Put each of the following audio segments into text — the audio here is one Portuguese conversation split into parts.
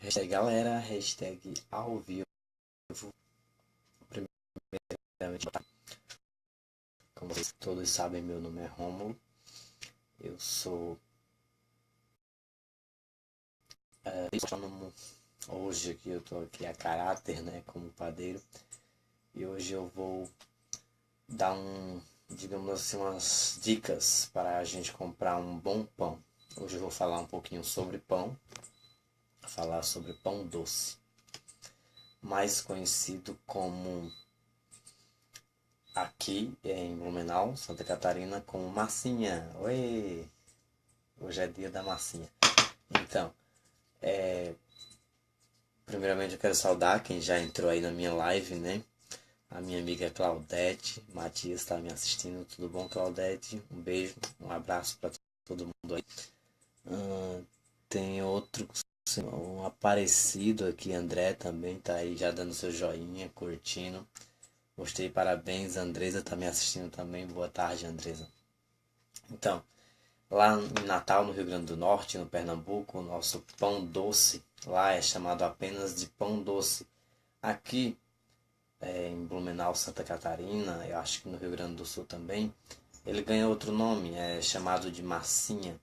Hashtag galera, hashtag ao vivo. Primeiramente, como vocês todos sabem, meu nome é Rômulo. Eu sou autônomo. Hoje aqui eu tô aqui a caráter, né, como padeiro. E hoje eu vou dar digamos assim, umas dicas para a gente comprar um bom pão. Hoje eu vou falar um pouquinho sobre pão, falar sobre pão doce, mais conhecido como aqui em Blumenau, Santa Catarina, como massinha. Oi! Hoje é dia da massinha. Então, primeiramente eu quero saudar quem já entrou aí na minha live, né? A minha amiga Claudete, Matias está me assistindo. Tudo bom, Claudete? Um beijo, um abraço para todo mundo aí. Tem outro, um aparecido aqui, André também tá aí já dando seu joinha, curtindo. Gostei, parabéns. Andresa tá me assistindo também. Boa tarde, Andresa. Então, lá em Natal, no Rio Grande do Norte, no Pernambuco, o nosso pão doce lá é chamado apenas de pão doce. Aqui em Blumenau, Santa Catarina, eu acho que no Rio Grande do Sul também, ele ganha outro nome, é chamado de massinha.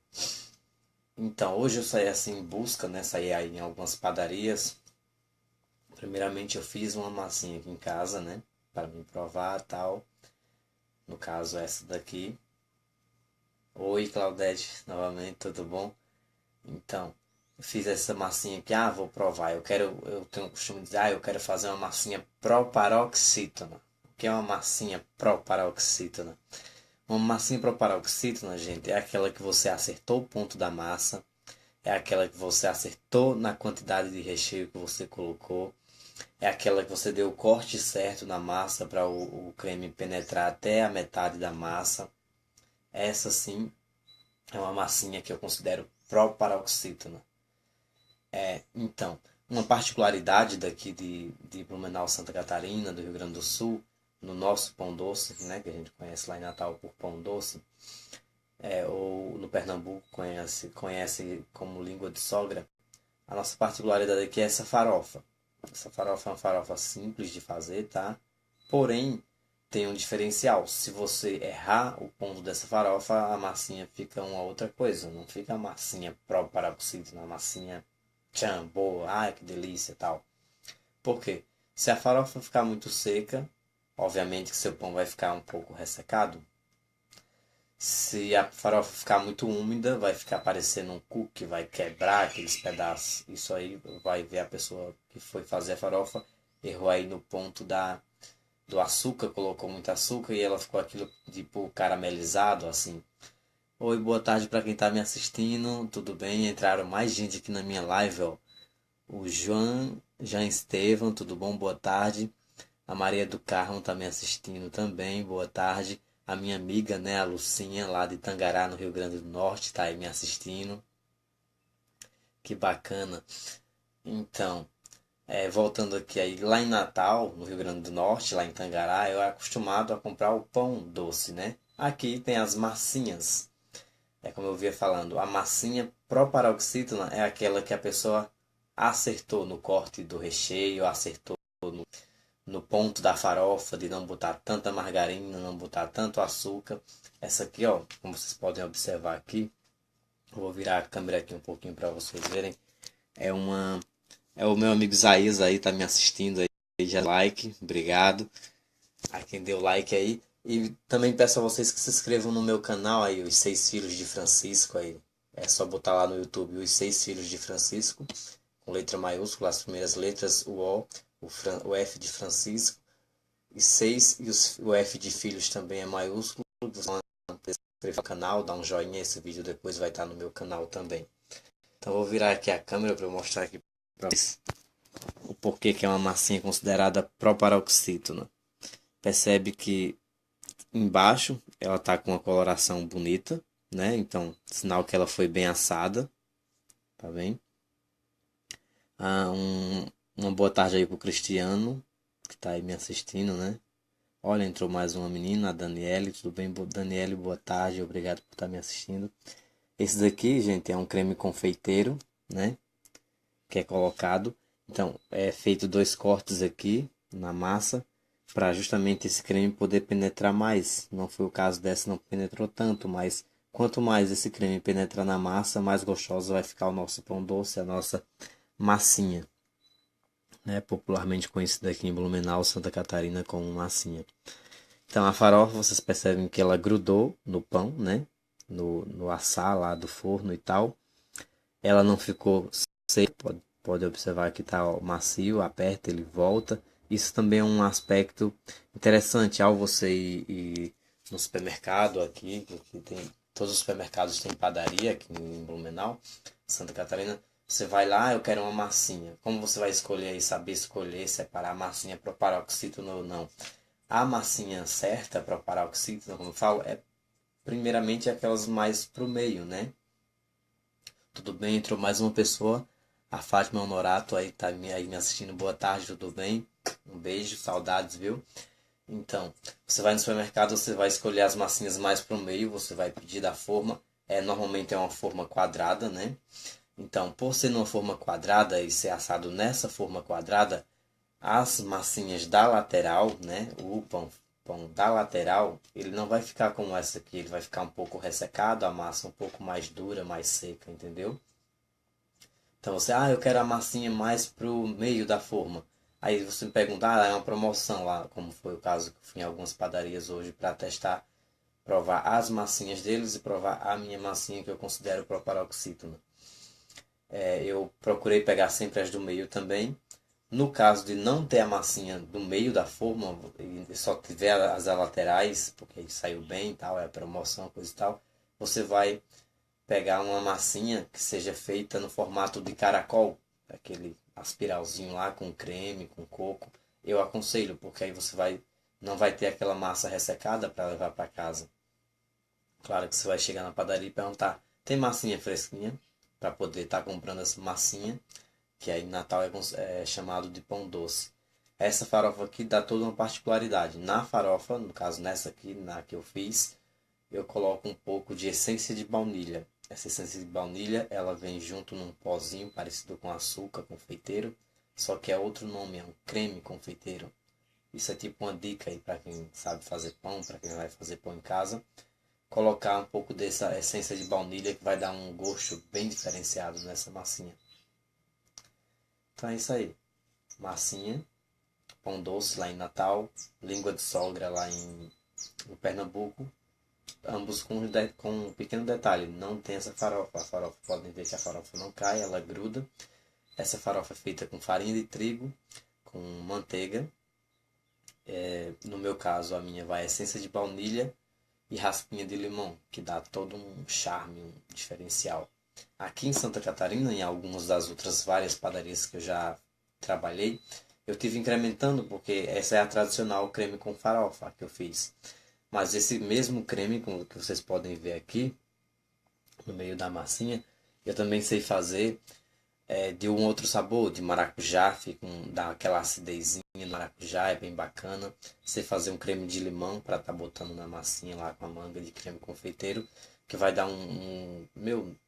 Então, hoje eu saí assim em busca, né? Saí aí em algumas padarias. Primeiramente eu fiz uma massinha aqui em casa, né? Para me provar tal. No caso, essa daqui. Oi, Claudete, novamente, tudo bom? Então, eu fiz essa massinha aqui, vou provar. Eu tenho o costume de dizer, eu quero fazer uma massinha proparoxítona. O que é uma massinha proparoxítona? Uma massinha proparoxítona, gente, é aquela que você acertou o ponto da massa, é aquela que você acertou na quantidade de recheio que você colocou, é aquela que você deu o corte certo na massa para o creme penetrar até a metade da massa. Essa sim é uma massinha que eu considero proparoxítona. Então, uma particularidade daqui de Blumenau, Santa Catarina, do Rio Grande do Sul, no nosso pão doce, né, que a gente conhece lá em Natal por pão doce, ou no Pernambuco conhece como língua de sogra, a nossa particularidade aqui é essa farofa. Essa farofa é uma farofa simples de fazer, tá? Porém, tem um diferencial. Se você errar o ponto dessa farofa, a massinha fica uma outra coisa. Não fica a massinha própria para o sítio, uma massinha tchan, boa, ai que delícia e tal. Por quê? Se a farofa ficar muito seca, obviamente que seu pão vai ficar um pouco ressecado. Se a farofa ficar muito úmida, vai ficar parecendo um cookie, vai quebrar aqueles pedaços. Isso aí vai ver a pessoa que foi fazer a farofa, errou aí no ponto do açúcar, colocou muito açúcar e ela ficou aquilo tipo caramelizado, assim. Oi, boa tarde para quem está me assistindo, tudo bem? Entraram mais gente aqui na minha live, ó. O Jean Estevam, tudo bom? Boa tarde. A Maria do Carmo está me assistindo também, boa tarde. A minha amiga, né, a Lucinha, lá de Tangará, no Rio Grande do Norte, está aí me assistindo. Que bacana. Então, voltando aqui aí, lá em Natal, no Rio Grande do Norte, lá em Tangará, eu era acostumado a comprar o pão doce, né? Aqui tem as massinhas. É como eu via falando, a massinha proparoxítona é aquela que a pessoa acertou no corte do recheio, acertou no ponto da farofa, de não botar tanta margarina, não botar tanto açúcar. Essa aqui, ó, como vocês podem observar aqui, eu vou virar a câmera aqui um pouquinho para vocês verem. É uma é o meu amigo Isaías aí tá me assistindo aí, já like, obrigado a quem deu like aí. E também peço a vocês que se inscrevam no meu canal aí, os Seis Filhos de Francisco aí. É só botar lá no YouTube os Seis Filhos de Francisco, com letra maiúscula, as primeiras letras, o F de Francisco, e 6 e o F de filhos também é maiúsculo. Vocês vão inscrever no canal, dar um joinha, esse vídeo depois vai estar no meu canal também. Então vou virar aqui a câmera para mostrar aqui para vocês o porquê que é uma massinha considerada proparoxítona. Percebe que embaixo ela tá com uma coloração bonita, né? Então, sinal que ela foi bem assada, tá bem? Ah, uma boa tarde aí pro Cristiano, que tá aí me assistindo, né? Olha, entrou mais uma menina, a Daniele. Tudo bem, Daniele? Boa tarde, obrigado por estar me assistindo. Esse daqui, gente, é um creme confeiteiro, né? que é colocado. Então, é feito 2 cortes aqui na massa para justamente esse creme poder penetrar mais. Não foi o caso dessa, não penetrou tanto, mas quanto mais esse creme penetrar na massa, mais gostoso vai ficar o nosso pão doce, a nossa massinha, né? Popularmente conhecida aqui em Blumenau, Santa Catarina, como massinha. Então a farofa, vocês percebem que ela grudou no pão, né? No assar lá do forno e tal. Ela não ficou seca, pode observar que está macio, aperta, ele volta. Isso também é um aspecto interessante ao você ir no supermercado aqui, que tem, todos os supermercados têm padaria aqui em Blumenau, Santa Catarina. Você vai lá, eu quero uma massinha. Como você vai escolher e saber escolher, separar a massinha para paroxítono ou não? A massinha certa para paroxítono, como eu falo, é primeiramente aquelas mais pro meio, né? Tudo bem? Entrou mais uma pessoa. A Fátima Honorato aí tá aí me assistindo. Boa tarde, tudo bem? Um beijo, saudades, viu? Então, você vai no supermercado, você vai escolher as massinhas mais pro meio, você vai pedir da forma. Normalmente é uma forma quadrada, né? Então, por ser numa forma quadrada e ser assado nessa forma quadrada, as massinhas da lateral, né? O pão da lateral, ele não vai ficar como essa aqui, ele vai ficar um pouco ressecado, a massa um pouco mais dura, mais seca, entendeu? Então você, eu quero a massinha mais pro meio da forma. Aí você me pergunta, é uma promoção lá, como foi o caso que eu fui em algumas padarias hoje para testar, provar as massinhas deles e provar a minha massinha que eu considero proparoxítona. Eu procurei pegar sempre as do meio também. No caso de não ter a massinha do meio da forma e só tiver as laterais, porque saiu bem e tal, é a promoção, coisa e tal, você vai pegar uma massinha que seja feita no formato de caracol, aquele aspiralzinho lá com creme, com coco. Eu aconselho, porque aí você não vai ter aquela massa ressecada para levar para casa. Claro que você vai chegar na padaria e perguntar: tem massinha fresquinha? Para poder estar comprando essa massinha, que aí em Natal é chamado de pão doce. Essa farofa aqui dá toda uma particularidade. Na farofa, no caso nessa aqui, na que eu fiz, eu coloco um pouco de essência de baunilha. Essa essência de baunilha, ela vem junto num pozinho parecido com açúcar confeiteiro, só que é outro nome, é um creme confeiteiro. Isso é tipo uma dica aí para quem sabe fazer pão, para quem vai fazer pão em casa. Colocar um pouco dessa essência de baunilha que vai dar um gosto bem diferenciado nessa massinha. Então é isso aí. Massinha, pão doce lá em Natal, língua de sogra lá em Pernambuco. Ambos com um pequeno detalhe, não tem essa farofa. A farofa, podem ver que a farofa não cai, ela gruda. Essa farofa é feita com farinha de trigo, com manteiga. No meu caso, a minha vai essência de baunilha e raspinha de limão, que dá todo um charme, um diferencial. Aqui em Santa Catarina, em algumas das outras várias padarias que eu já trabalhei, eu tive incrementando, porque essa é a tradicional creme com farofa que eu fiz. Mas esse mesmo creme que vocês podem ver aqui, no meio da massinha, eu também sei fazer de um outro sabor, de maracujá, dá aquela acidezinha no maracujá, é bem bacana. Sei fazer um creme de limão para estar botando na massinha lá com a manga de creme confeiteiro, que vai dar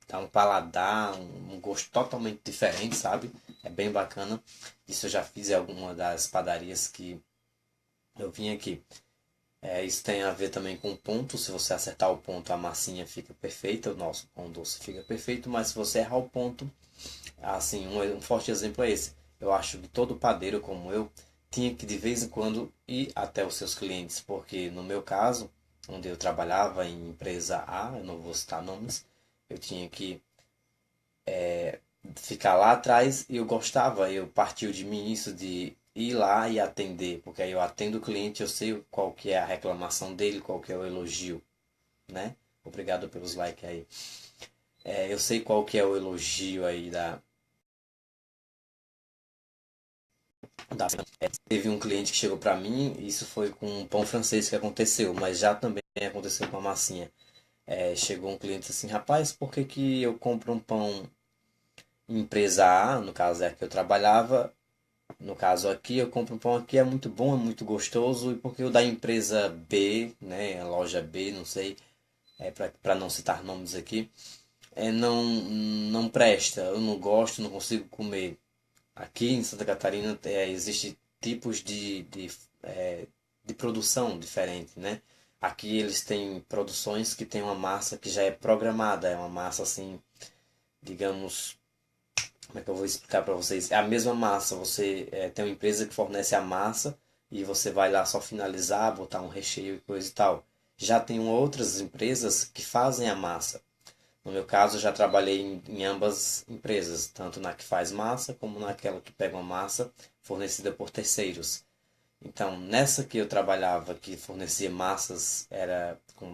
dar um paladar, um gosto totalmente diferente, sabe? É bem bacana. Isso eu já fiz em alguma das padarias que eu vim aqui. Isso tem a ver também com o ponto. Se você acertar o ponto, a massinha fica perfeita. O nosso pão doce fica perfeito. Mas se você errar o ponto, assim, um forte exemplo é esse. Eu acho que todo padeiro como eu tinha que de vez em quando ir até os seus clientes. Porque no meu caso, onde eu trabalhava em empresa A, eu não vou citar nomes, eu tinha que ficar lá atrás e eu gostava, eu partiu de mim isso de ir lá e atender, porque aí eu atendo o cliente, eu sei qual que é a reclamação dele, qual que é o elogio, né? Obrigado pelos likes aí. Eu sei qual que é o elogio aí da... Teve um cliente que chegou para mim, isso foi com um pão francês que aconteceu, mas já também aconteceu com a massinha. Chegou um cliente assim, rapaz, por que que eu compro um pão em empresa A, no caso é a que eu trabalhava, no caso aqui, eu compro um pão aqui, é muito bom, é muito gostoso, e porque o da empresa B, né, a loja B, não sei, para não citar nomes aqui, não presta, eu não gosto, não consigo comer. Aqui em Santa Catarina existe tipos de produção diferente, né? Aqui eles têm produções que tem uma massa que já é programada, é uma massa assim, digamos, como é que eu vou explicar para vocês? É a mesma massa, você tem uma empresa que fornece a massa e você vai lá só finalizar, botar um recheio e coisa e tal. Já tem outras empresas que fazem a massa. No meu caso, eu já trabalhei em ambas empresas, tanto na que faz massa como naquela que pega uma massa fornecida por terceiros. Então, nessa que eu trabalhava, que fornecia massas,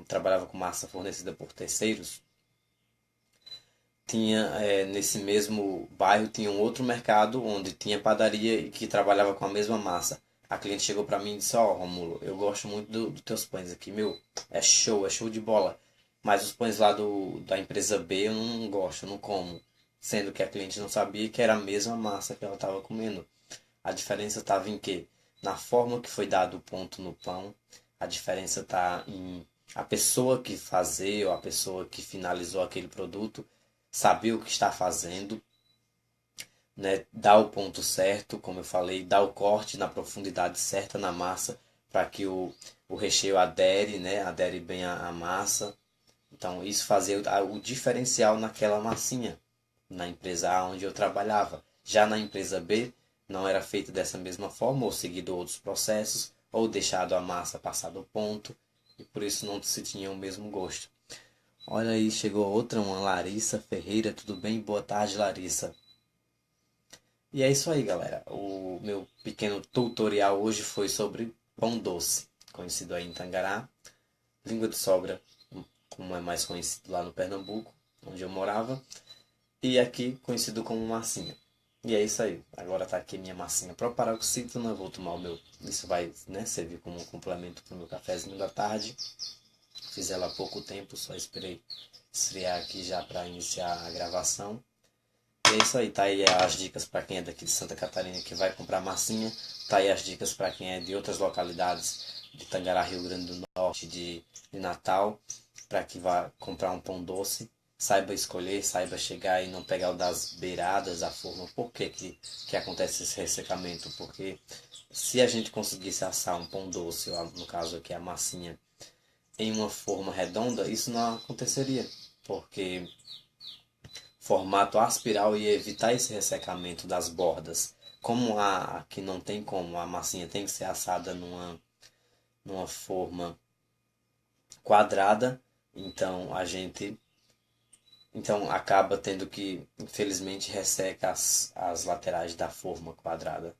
trabalhava com massa fornecida por terceiros, tinha nesse mesmo bairro tinha um outro mercado onde tinha padaria e que trabalhava com a mesma massa. A cliente chegou para mim e disse: Ó, Romulo, eu gosto muito dos teus pães aqui, meu, é show de bola. Mas os pães lá da empresa B eu não gosto, eu não como. Sendo que a cliente não sabia que era a mesma massa que ela estava comendo. A diferença estava em quê? Na forma que foi dado o ponto no pão. A diferença está em a pessoa que fazer ou a pessoa que finalizou aquele produto saber o que está fazendo, né? Dar o ponto certo, como eu falei, dar o corte na profundidade certa na massa para que o recheio adere, né? Adere bem à massa. Então isso fazia o diferencial naquela massinha, na empresa A onde eu trabalhava. Já na empresa B não era feito dessa mesma forma, ou seguido outros processos, ou deixado a massa passar do ponto, e por isso não se tinha o mesmo gosto. Olha aí, chegou outra, uma Larissa Ferreira. Tudo bem? Boa tarde, Larissa. E é isso aí, galera. O meu pequeno tutorial hoje foi sobre pão doce, conhecido aí em Tangará, língua de sogra, como é mais conhecido lá no Pernambuco, onde eu morava, e aqui conhecido como massinha. E é isso aí. Agora tá aqui minha massinha proparoxítona. Eu vou tomar o meu. Isso vai, né, servir como um complemento para o meu cafezinho da tarde. Fiz ela há pouco tempo, só esperei esfriar aqui já para iniciar a gravação. E é isso aí, tá aí as dicas para quem é daqui de Santa Catarina que vai comprar massinha. Tá aí as dicas para quem é de outras localidades, de Tangará, Rio Grande do Norte, de Natal, para que vá comprar um pão doce. Saiba escolher, saiba chegar e não pegar o das beiradas da forma. Por que acontece esse ressecamento? Porque se a gente conseguisse assar um pão doce, ou no caso aqui a massinha, em uma forma redonda, isso não aconteceria, porque formato aspiral ia evitar esse ressecamento das bordas. Como aqui não tem como, a massinha tem que ser assada numa forma quadrada, então então acaba tendo que, infelizmente, resseca as laterais da forma quadrada,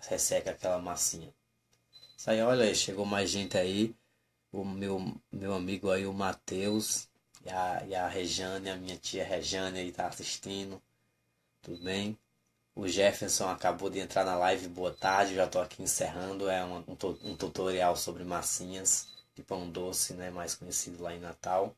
resseca aquela massinha. Isso aí, olha aí, chegou mais gente aí. O meu amigo aí, o Matheus, e a Rejane, a minha tia Rejane aí tá assistindo, tudo bem? O Jefferson acabou de entrar na live, boa tarde, já tô aqui encerrando, um tutorial sobre massinhas de pão doce, né, mais conhecido lá em Natal.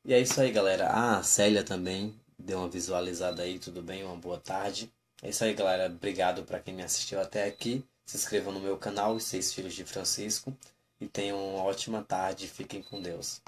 E é isso aí, galera. Ah, a Célia também deu uma visualizada aí, tudo bem? Uma boa tarde. É isso aí, galera. Obrigado para quem me assistiu até aqui. Se inscrevam no meu canal, Os Seis Filhos de Francisco. E tenham uma ótima tarde. Fiquem com Deus.